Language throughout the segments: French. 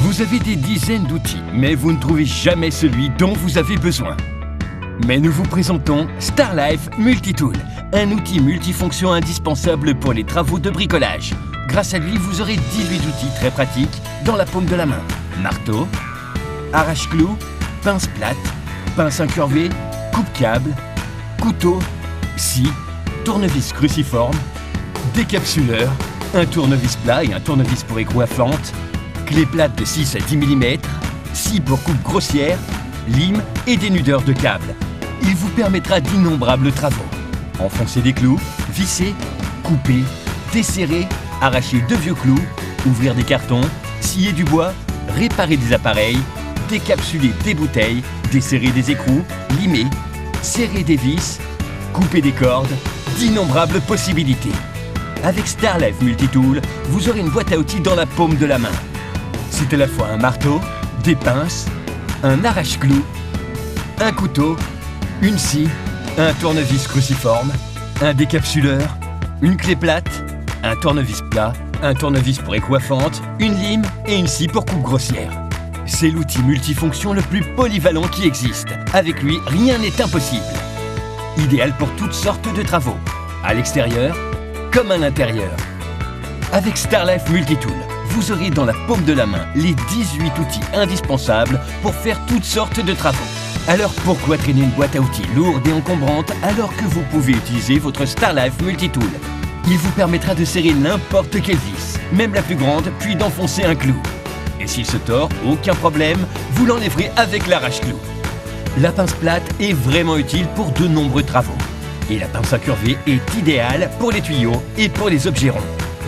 Vous avez des dizaines d'outils, mais vous ne trouvez jamais celui dont vous avez besoin. Mais nous vous présentons StarLife Multitool, un outil multifonction indispensable pour les travaux de bricolage. Grâce à lui, vous aurez 18 outils très pratiques dans la paume de la main. Marteau, arrache-clous, pince plate, pince incurvée, coupe-câble, couteau, scie, tournevis cruciforme, décapsuleur, un tournevis plat et un tournevis pour écrou à fente, clé plate de 6 à 10 mm, scie pour coupe grossière, lime et dénudeur de câbles. Il vous permettra d'innombrables travaux. Enfoncer des clous, visser, couper, desserrer, arracher de vieux clous, ouvrir des cartons, scier du bois, réparer des appareils, décapsuler des bouteilles, desserrer des écrous, limer, serrer des vis, couper des cordes, d'innombrables possibilités. Avec StarLife Multitool, vous aurez une boîte à outils dans la paume de la main. C'est à la fois un marteau, des pinces, un arrache-clous, un couteau, une scie, un tournevis cruciforme, un décapsuleur, une clé plate, un tournevis plat, un tournevis pour écrou à fente, une lime et une scie pour coupe grossière. C'est l'outil multifonction le plus polyvalent qui existe. Avec lui, rien n'est impossible. Idéal pour toutes sortes de travaux, à l'extérieur comme à l'intérieur. Avec StarLife Multitool, vous aurez dans la paume de la main les 18 outils indispensables pour faire toutes sortes de travaux. Alors pourquoi traîner une boîte à outils lourde et encombrante alors que vous pouvez utiliser votre StarLife Multitool? Il vous permettra de serrer n'importe quelle vis, même la plus grande, puis d'enfoncer un clou. Et s'il se tord, aucun problème, vous l'enlèverez avec l'arrache-clou. La pince plate est vraiment utile pour de nombreux travaux. Et la pince incurvée est idéale pour les tuyaux et pour les objets ronds.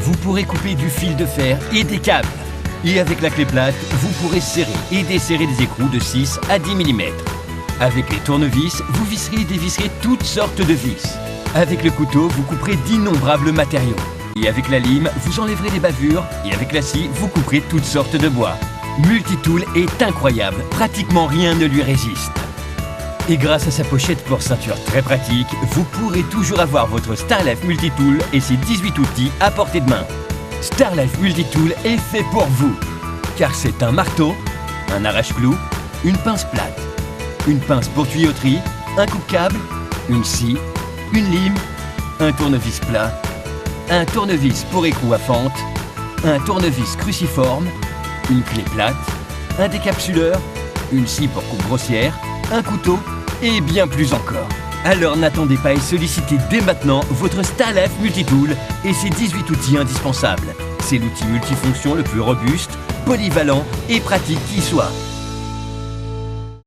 Vous pourrez couper du fil de fer et des câbles. Et avec la clé plate, vous pourrez serrer et desserrer des écrous de 6 à 10 mm. Avec les tournevis, vous visserez et dévisserez toutes sortes de vis. Avec le couteau, vous couperez d'innombrables matériaux. Et avec la lime, vous enlèverez les bavures. Et avec la scie, vous couperez toutes sortes de bois. Multitool est incroyable, pratiquement rien ne lui résiste. Et grâce à sa pochette pour ceinture très pratique, vous pourrez toujours avoir votre StarLife Multitool et ses 18 outils à portée de main. StarLife Multitool est fait pour vous, car c'est un marteau, un arrache-clous, une pince plate, une pince pour tuyauterie, un coupe-câble, une scie, une lime, un tournevis plat, un tournevis pour écrou à fente, un tournevis cruciforme, une clé plate, un décapsuleur, une scie pour coupe grossière, un couteau et bien plus encore. Alors n'attendez pas et sollicitez dès maintenant votre StarLife Multitool et ses 18 outils indispensables. C'est l'outil multifonction le plus robuste, polyvalent et pratique qui soit.